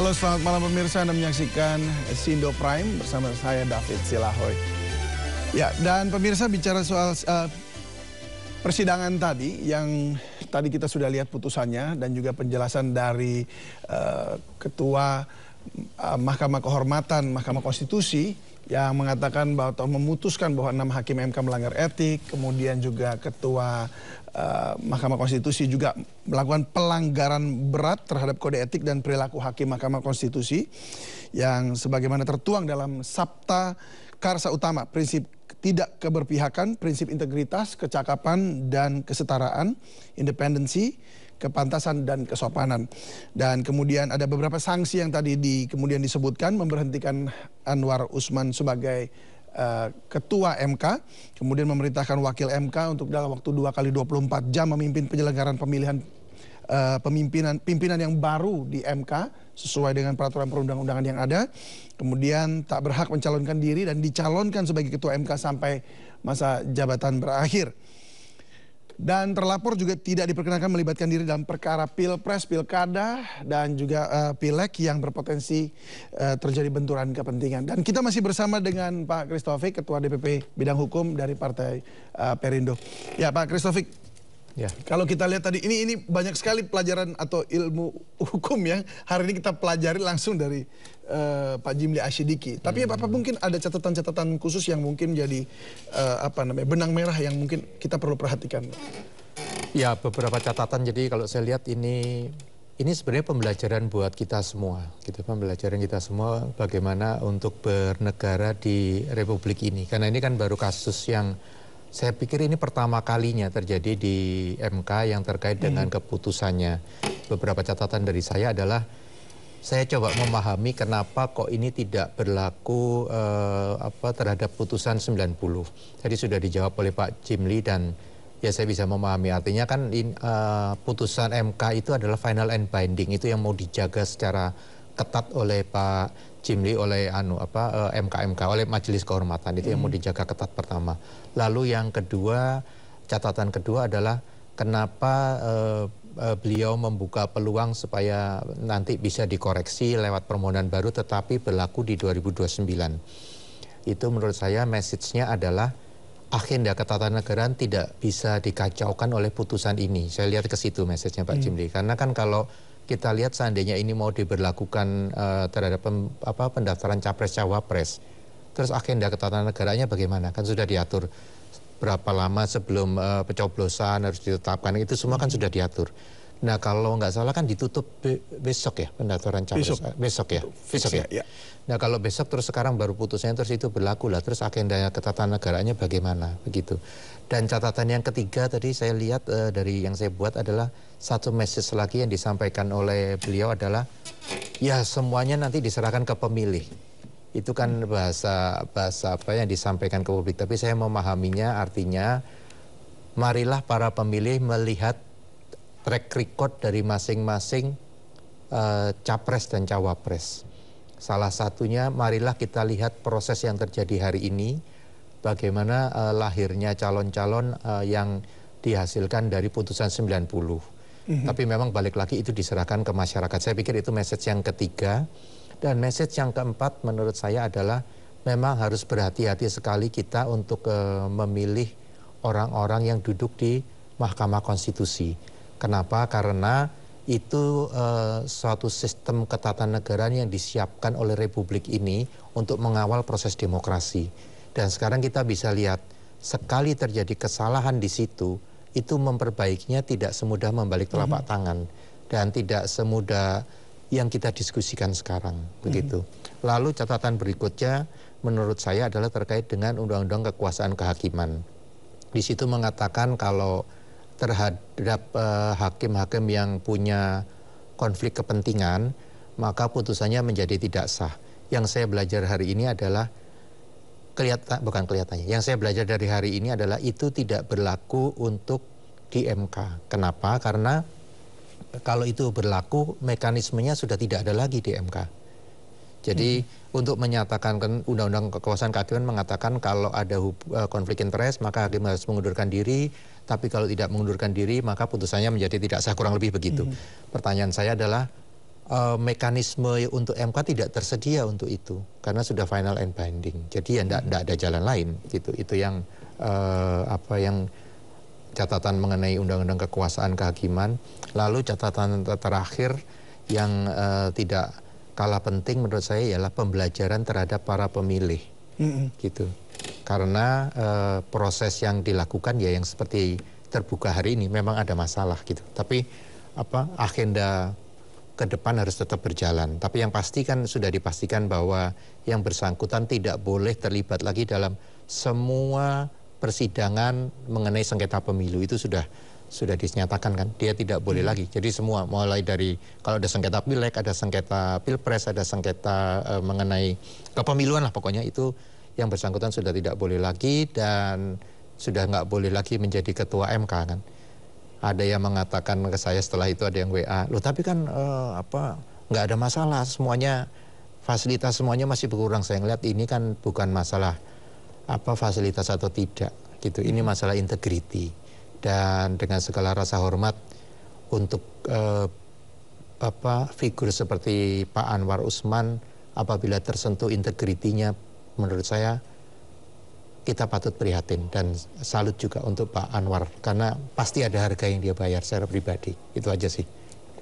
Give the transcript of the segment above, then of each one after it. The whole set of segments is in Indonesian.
Halo, selamat malam pemirsa. Anda menyaksikan Sindo Prime bersama saya David Silahoy. Ya, dan pemirsa bicara soal persidangan tadi yang tadi kita sudah lihat putusannya dan juga penjelasan dari Ketua Mahkamah Kehormatan Mahkamah Konstitusi yang mengatakan bahwa atau memutuskan bahwa 6 hakim MK melanggar etik, kemudian juga Ketua Mahkamah Konstitusi juga melakukan pelanggaran berat terhadap kode etik dan perilaku hakim Mahkamah Konstitusi yang sebagaimana tertuang dalam Sabta Karsa Utama, prinsip tidak keberpihakan, prinsip integritas, kecakapan dan kesetaraan, independensi, kepantasan dan kesopanan. Dan kemudian ada beberapa sanksi yang tadi kemudian disebutkan, memberhentikan Anwar Usman sebagai Ketua MK, kemudian memerintahkan Wakil MK untuk dalam waktu 2 kali 24 jam memimpin penyelenggaraan pemilihan pimpinan yang baru di MK sesuai dengan peraturan perundang-undangan yang ada. Kemudian tak berhak mencalonkan diri dan dicalonkan sebagai Ketua MK sampai masa jabatan berakhir. Dan terlapor juga tidak diperkenankan melibatkan diri dalam perkara pilpres, pilkada, dan juga pileg yang berpotensi terjadi benturan kepentingan. Dan kita masih bersama dengan Pak Christophic, Ketua DPP Bidang Hukum dari Partai Perindo. Ya Pak Christophic, ya, kalau kita lihat tadi ini banyak sekali pelajaran atau ilmu hukum yang hari ini kita pelajari langsung dari Pak Jimli Asyidiki. Tapi apa mungkin ada catatan-catatan khusus yang mungkin jadi benang merah yang mungkin kita perlu perhatikan? Ya, beberapa catatan. Jadi kalau saya lihat ini sebenarnya pembelajaran buat kita semua, gitu. Pembelajaran kita semua bagaimana untuk bernegara di Republik ini. Karena ini kan baru kasus yang saya pikir ini pertama kalinya terjadi di MK yang terkait dengan keputusannya. Beberapa catatan dari saya adalah saya coba memahami kenapa kok ini tidak berlaku terhadap putusan 90. Tadi sudah dijawab oleh Pak Jimli dan ya saya bisa memahami. Artinya kan putusan MK itu adalah final and binding, itu yang mau dijaga secara ketat oleh Pak Jimli, oleh MK oleh Majelis Kehormatan, itu yang mau dijaga ketat pertama. Lalu yang kedua, catatan kedua adalah kenapa beliau membuka peluang supaya nanti bisa dikoreksi lewat permohonan baru tetapi berlaku di 2029. Itu menurut saya message-nya adalah agenda ketatanegaraan tidak bisa dikacaukan oleh putusan ini. Saya lihat ke situ message-nya Pak Jimli. Karena kan kalau kita lihat seandainya ini mau diberlakukan terhadap pendaftaran capres-cawapres, terus agenda ketatanegaranya bagaimana? Kan sudah diatur berapa lama sebelum pencoblosan harus ditetapkan, itu semua kan sudah diatur. Nah kalau nggak salah kan ditutup besok ya pendaftaran capres. Besok ya. Ya. Nah kalau besok terus sekarang baru putusnya terus itu berlaku lah, terus agendanya ketatanegaranya bagaimana begitu. Dan catatan yang ketiga tadi saya lihat dari yang saya buat adalah satu message lagi yang disampaikan oleh beliau adalah ya semuanya nanti diserahkan ke pemilih. Itu kan bahasa apa yang disampaikan ke publik. Tapi saya memahaminya artinya marilah para pemilih melihat track record dari masing-masing capres dan cawapres. Salah satunya marilah kita lihat proses yang terjadi hari ini, bagaimana lahirnya calon-calon yang dihasilkan dari putusan 90. Tapi memang balik lagi itu diserahkan ke masyarakat. Saya pikir itu message yang ketiga. Dan message yang keempat menurut saya adalah memang harus berhati-hati sekali kita untuk memilih orang-orang yang duduk di Mahkamah Konstitusi. Kenapa? Karena itu suatu sistem ketatanegaraan yang disiapkan oleh Republik ini untuk mengawal proses demokrasi. Dan sekarang kita bisa lihat sekali terjadi kesalahan di situ, itu memperbaikinya tidak semudah membalik telapak tangan dan tidak semudah yang kita diskusikan sekarang, begitu. Lalu catatan berikutnya menurut saya adalah terkait dengan Undang-Undang Kekuasaan Kehakiman. Di situ mengatakan kalau terhadap hakim-hakim yang punya konflik kepentingan, maka putusannya menjadi tidak sah. Yang saya belajar hari ini adalah yang saya belajar dari hari ini adalah itu tidak berlaku untuk di MK. Kenapa? Karena kalau itu berlaku, mekanismenya sudah tidak ada lagi di MK. Jadi untuk menyatakan Undang-Undang Kekuasaan Kehakiman mengatakan kalau ada konflik interest maka hakim harus mengundurkan diri, tapi kalau tidak mengundurkan diri maka putusannya menjadi tidak sah, kurang lebih begitu. Pertanyaan saya adalah mekanisme untuk MK tidak tersedia untuk itu karena sudah final and binding. Jadi ya tidak ada jalan lain gitu. Itu yang yang catatan mengenai undang-undang kekuasaan kehakiman. Lalu catatan terakhir yang tidak kalah penting menurut saya ialah pembelajaran terhadap para pemilih gitu. Karena proses yang dilakukan ya yang seperti terbuka hari ini memang ada masalah gitu. Tapi agenda ke depan harus tetap berjalan. Tapi yang pasti kan sudah dipastikan bahwa yang bersangkutan tidak boleh terlibat lagi dalam semua persidangan mengenai sengketa pemilu. Itu sudah dinyatakan kan. Dia tidak boleh lagi. Jadi semua mulai dari kalau ada sengketa pileg, ada sengketa pilpres, ada sengketa mengenai kepemiluan lah pokoknya itu yang bersangkutan sudah tidak boleh lagi dan sudah nggak boleh lagi menjadi ketua MK kan. Ada yang mengatakan ke saya setelah itu ada yang WA, loh tapi kan nggak ada masalah semuanya fasilitas semuanya masih berkurang. Saya ngeliat ini kan bukan masalah fasilitas atau tidak gitu. Ini masalah integriti dan dengan segala rasa hormat untuk figur seperti Pak Anwar Usman apabila tersentuh integritinya menurut saya kita patut prihatin dan salut juga untuk Pak Anwar karena pasti ada harga yang dia bayar secara pribadi. Itu aja sih.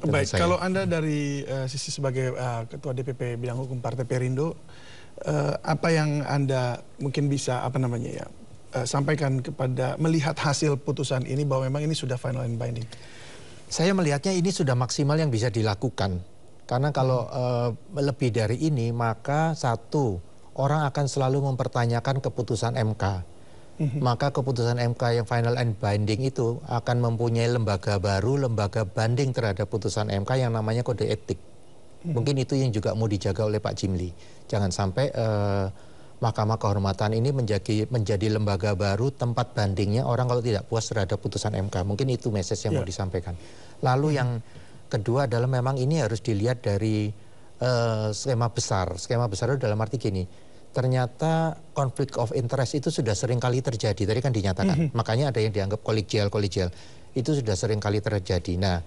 Baik, kalau Anda dari sisi sebagai Ketua DPP Bidang Hukum Partai Perindo, apa yang Anda mungkin bisa sampaikan kepada melihat hasil putusan ini bahwa memang ini sudah final and binding? Saya melihatnya ini sudah maksimal yang bisa dilakukan. Karena kalau lebih dari ini maka satu, orang akan selalu mempertanyakan keputusan MK. Maka keputusan MK yang final and binding itu akan mempunyai lembaga baru, lembaga banding terhadap putusan MK yang namanya kode etik. Mungkin itu yang juga mau dijaga oleh Pak Jimli. Jangan sampai Mahkamah Kehormatan ini menjadi lembaga baru tempat bandingnya orang kalau tidak puas terhadap putusan MK. Mungkin itu message yang mau disampaikan. Lalu yang kedua adalah memang ini harus dilihat dari skema besar. Skema besar itu dalam arti gini. Ternyata konflik of interest itu sudah sering kali terjadi. Tadi kan dinyatakan. Makanya ada yang dianggap kolegial. Itu sudah sering kali terjadi. Nah,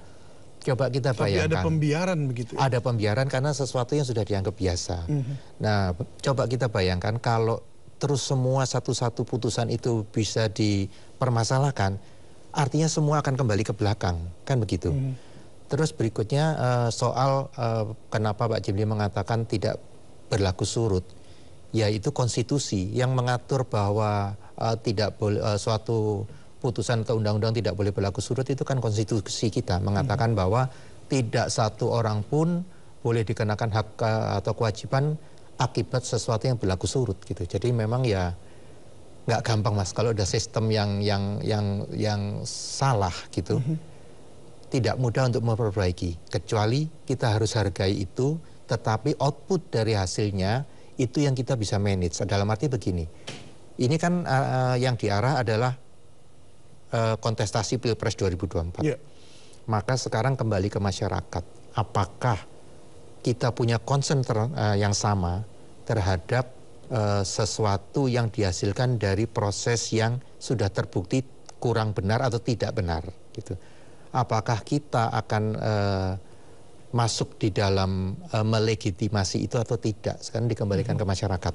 coba kita bayangkan. Tapi ada pembiaran begitu. Ada pembiaran karena sesuatu yang sudah dianggap biasa. Nah, coba kita bayangkan kalau terus semua satu-satu putusan itu bisa dipermasalahkan, artinya semua akan kembali ke belakang. Kan begitu. Terus berikutnya soal kenapa Pak Jimli mengatakan tidak berlaku surut. Yaitu konstitusi yang mengatur bahwa tidak boleh suatu putusan atau undang-undang tidak boleh berlaku surut itu kan konstitusi kita mengatakan bahwa tidak satu orang pun boleh dikenakan hak atau kewajiban akibat sesuatu yang berlaku surut gitu. Jadi memang ya nggak gampang Mas kalau ada sistem yang salah gitu. Tidak mudah untuk memperbaiki kecuali kita harus hargai itu, tetapi output dari hasilnya itu yang kita bisa manage. Dalam arti begini, ini kan yang diarah adalah kontestasi Pilpres 2024. Maka sekarang kembali ke masyarakat. Apakah kita punya concern yang sama terhadap sesuatu yang dihasilkan dari proses yang sudah terbukti kurang benar atau tidak benar? Gitu. Apakah kita akan masuk di dalam melegitimasi itu atau tidak? Sekarang dikembalikan ke masyarakat.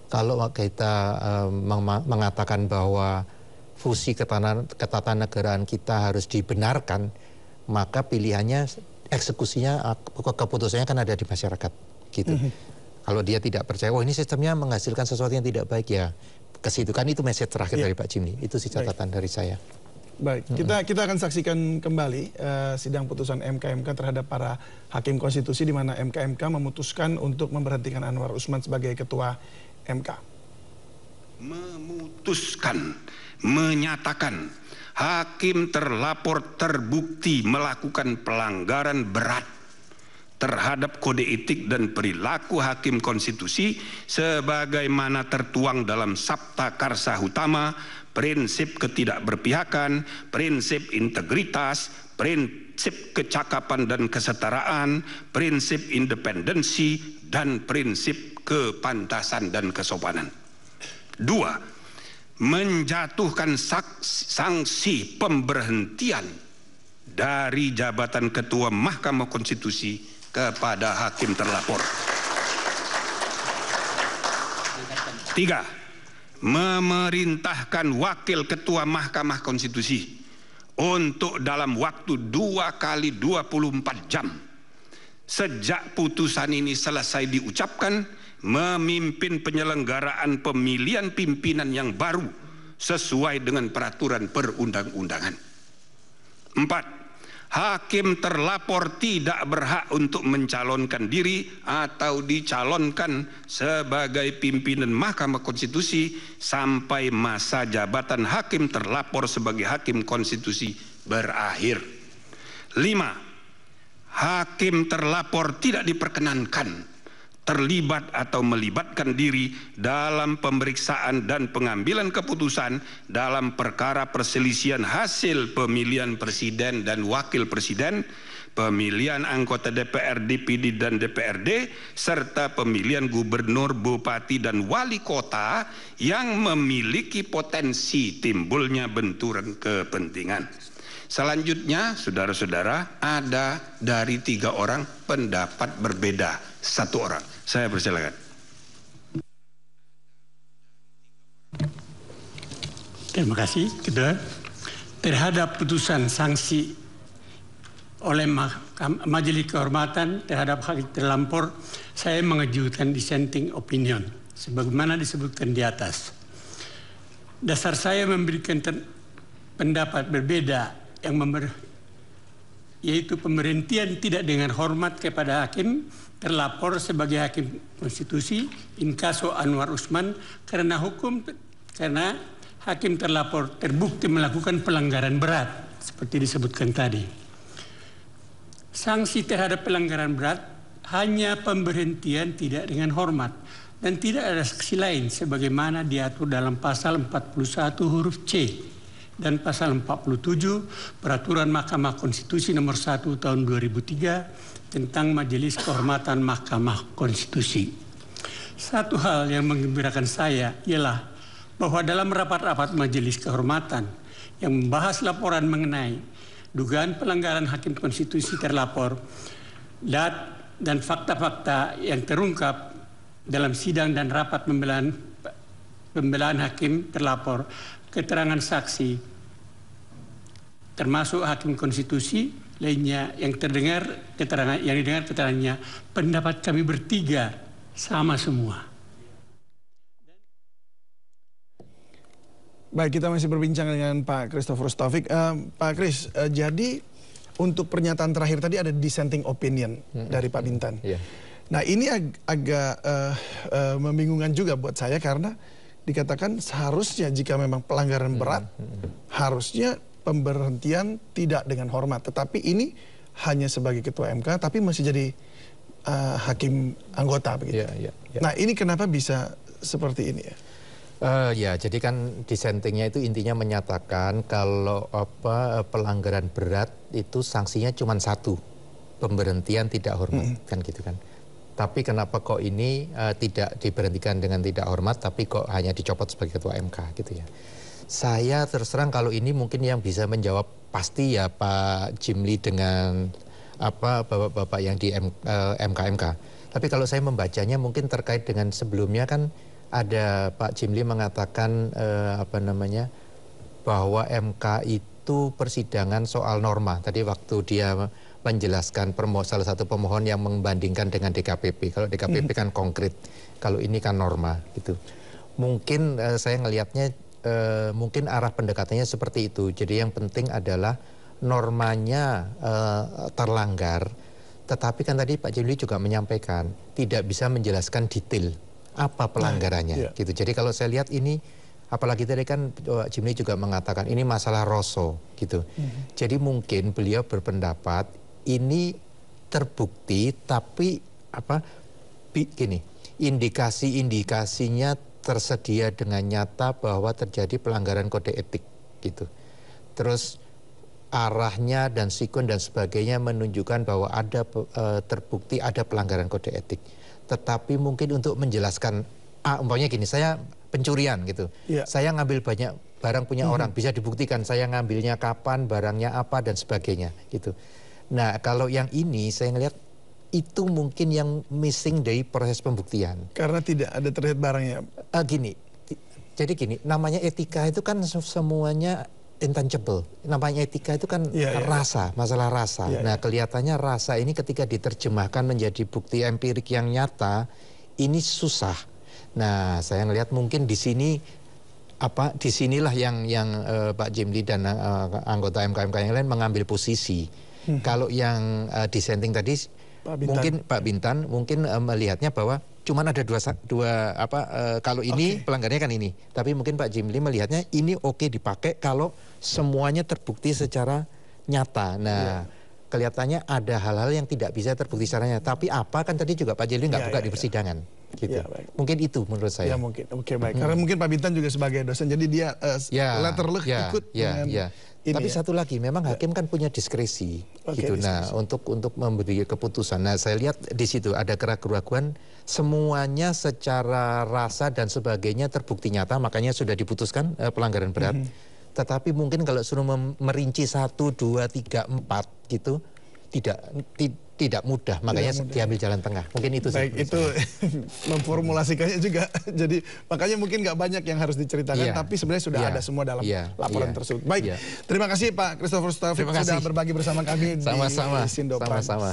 Kalau kita mengatakan bahwa fusi ketatanegaraan kita harus dibenarkan, maka pilihannya eksekusinya, keputusannya kan ada di masyarakat. Gitu. Kalau dia tidak percaya, oh ini sistemnya menghasilkan sesuatu yang tidak baik ya, ke situ kan itu message terakhir dari Pak Jimli. Itu sih catatan dari saya. Baik, kita akan saksikan kembali sidang putusan MK terhadap para hakim konstitusi di mana MK memutuskan untuk memberhentikan Anwar Usman sebagai ketua MK. Memutuskan, menyatakan hakim terlapor terbukti melakukan pelanggaran berat terhadap kode etik dan perilaku hakim konstitusi sebagaimana tertuang dalam Sabta Karsa Utama, prinsip ketidakberpihakan, prinsip integritas, prinsip kecakapan dan kesetaraan, prinsip independensi, dan prinsip kepantasan dan kesopanan. 2. Menjatuhkan sanksi pemberhentian dari jabatan Ketua Mahkamah Konstitusi kepada hakim terlapor. 3. Memerintahkan Wakil Ketua Mahkamah Konstitusi untuk dalam waktu 2 kali 24 jam sejak putusan ini selesai diucapkan memimpin penyelenggaraan pemilihan pimpinan yang baru sesuai dengan peraturan perundang-undangan. 4. Hakim terlapor tidak berhak untuk mencalonkan diri atau dicalonkan sebagai pimpinan Mahkamah Konstitusi sampai masa jabatan hakim terlapor sebagai hakim konstitusi berakhir. 5. Hakim terlapor tidak diperkenankan terlibat atau melibatkan diri dalam pemeriksaan dan pengambilan keputusan dalam perkara perselisihan hasil pemilihan presiden dan wakil presiden, pemilian anggota DPR, DPD dan DPRD, serta pemilihan gubernur, bupati dan wali kota yang memiliki potensi timbulnya benturan kepentingan. Selanjutnya, saudara-saudara, ada dari 3 orang pendapat berbeda 1 orang. Saya persilakan. Terima kasih, Ketua. Terhadap putusan sanksi oleh Majelis Kehormatan terhadap hakim terlapor, saya mengajukan dissenting opinion, sebagaimana disebutkan di atas. Dasar saya memberikan pendapat berbeda yaitu pemberhentian tidak dengan hormat kepada hakim terlapor sebagai hakim konstitusi in caso Anwar Usman karena hakim terlapor terbukti melakukan pelanggaran berat seperti disebutkan tadi. Sanksi terhadap pelanggaran berat hanya pemberhentian tidak dengan hormat dan tidak ada sanksi lain sebagaimana diatur dalam pasal 41 huruf C dan pasal 47 Peraturan Mahkamah Konstitusi nomor 1 tahun 2003 tentang Majelis Kehormatan Mahkamah Konstitusi. Satu hal yang menggembirakan saya ialah bahwa dalam rapat-rapat Majelis Kehormatan yang membahas laporan mengenai dugaan pelanggaran hakim konstitusi terlapor dan fakta-fakta yang terungkap dalam sidang dan rapat pembelaan hakim terlapor, keterangan saksi termasuk hakim konstitusi lainnya yang didengar keterangannya, pendapat kami bertiga sama semua. Baik, kita masih berbincang dengan Pak Christophorus Taufik. Pak Kris, jadi untuk pernyataan terakhir tadi ada dissenting opinion dari Pak Bintan. Nah, ini agak membingungkan juga buat saya karena dikatakan seharusnya jika memang pelanggaran berat, harusnya pemberhentian tidak dengan hormat. Tetapi ini hanya sebagai ketua MK, tapi masih jadi hakim anggota begitu. Nah, ini kenapa bisa seperti ini ya? Ya, jadi kan dissentingnya itu intinya menyatakan kalau pelanggaran berat itu sanksinya cuma 1, pemberhentian tidak hormat, kan gitu kan. Tapi kenapa kok ini tidak diberhentikan dengan tidak hormat, tapi kok hanya dicopot sebagai ketua MK gitu ya. Saya terus terang kalau ini mungkin yang bisa menjawab pasti ya Pak Jimli dengan bapak-bapak yang di MK. Tapi kalau saya membacanya mungkin terkait dengan sebelumnya kan ada Pak Jimli mengatakan bahwa MK itu persidangan soal norma. Tadi waktu dia menjelaskan salah satu pemohon yang membandingkan dengan DKPP. Kalau DKPP kan konkret, kalau ini kan norma gitu. Mungkin saya ngelihatnya mungkin arah pendekatannya seperti itu. Jadi yang penting adalah normanya terlanggar, tetapi kan tadi Pak Jimli juga menyampaikan tidak bisa menjelaskan detail apa pelanggarannya gitu. Jadi kalau saya lihat ini, apalagi tadi kan Pak Jimli juga mengatakan ini masalah roso gitu. Jadi mungkin beliau berpendapat ini terbukti tapi gini, indikasinya tersedia dengan nyata bahwa terjadi pelanggaran kode etik gitu. Terus arahnya dan sikun dan sebagainya menunjukkan bahwa ada terbukti ada pelanggaran kode etik. Tetapi mungkin untuk menjelaskan, umpamanya gini, saya pencurian gitu. Saya ngambil banyak barang punya orang, bisa dibuktikan saya ngambilnya kapan, barangnya apa dan sebagainya gitu. Nah, kalau yang ini saya ngelihat itu mungkin yang missing dari proses pembuktian. Karena tidak ada terlihat barangnya. Jadi gini, namanya etika itu kan semuanya intangible. Namanya etika itu kan rasa, masalah rasa. Nah, kelihatannya rasa ini ketika diterjemahkan menjadi bukti empirik yang nyata, ini susah. Nah, saya ngelihat mungkin di sini disinilah yang Pak Jimli dan anggota MK-MK yang lain mengambil posisi. Kalau yang dissenting tadi mungkin Pak Bintan mungkin melihatnya bahwa cuman ada kalau ini pelanggarnya kan ini, tapi mungkin Pak Jimli melihatnya ini oke dipakai kalau semuanya terbukti secara nyata. Nah, kelihatannya ada hal-hal yang tidak bisa terbukti secara nyata. Tapi apa kan tadi juga Pak Jimli nggak buka di persidangan. Gitu. Mungkin itu menurut saya. Ya mungkin, baik. Karena mungkin Pak Bintan juga sebagai dosen, jadi dia letterluck ikut dengan ini. Tapi satu lagi, memang hakim kan punya diskresi, gitu. Nah, untuk memberi keputusan. Nah, saya lihat di situ ada keraguan, semuanya secara rasa dan sebagainya terbukti nyata, makanya sudah diputuskan pelanggaran berat. Tetapi mungkin kalau suruh merinci 1, 2, 3, 4 gitu, tidak mudah, makanya diambil jalan tengah. Mungkin itu baik, itu memformulasikannya juga. Jadi makanya mungkin nggak banyak yang harus diceritakan, tapi sebenarnya sudah ada semua dalam laporan tersebut. Baik, terima kasih Pak Christopher Stovik sudah berbagi bersama kami di Sindo Prime.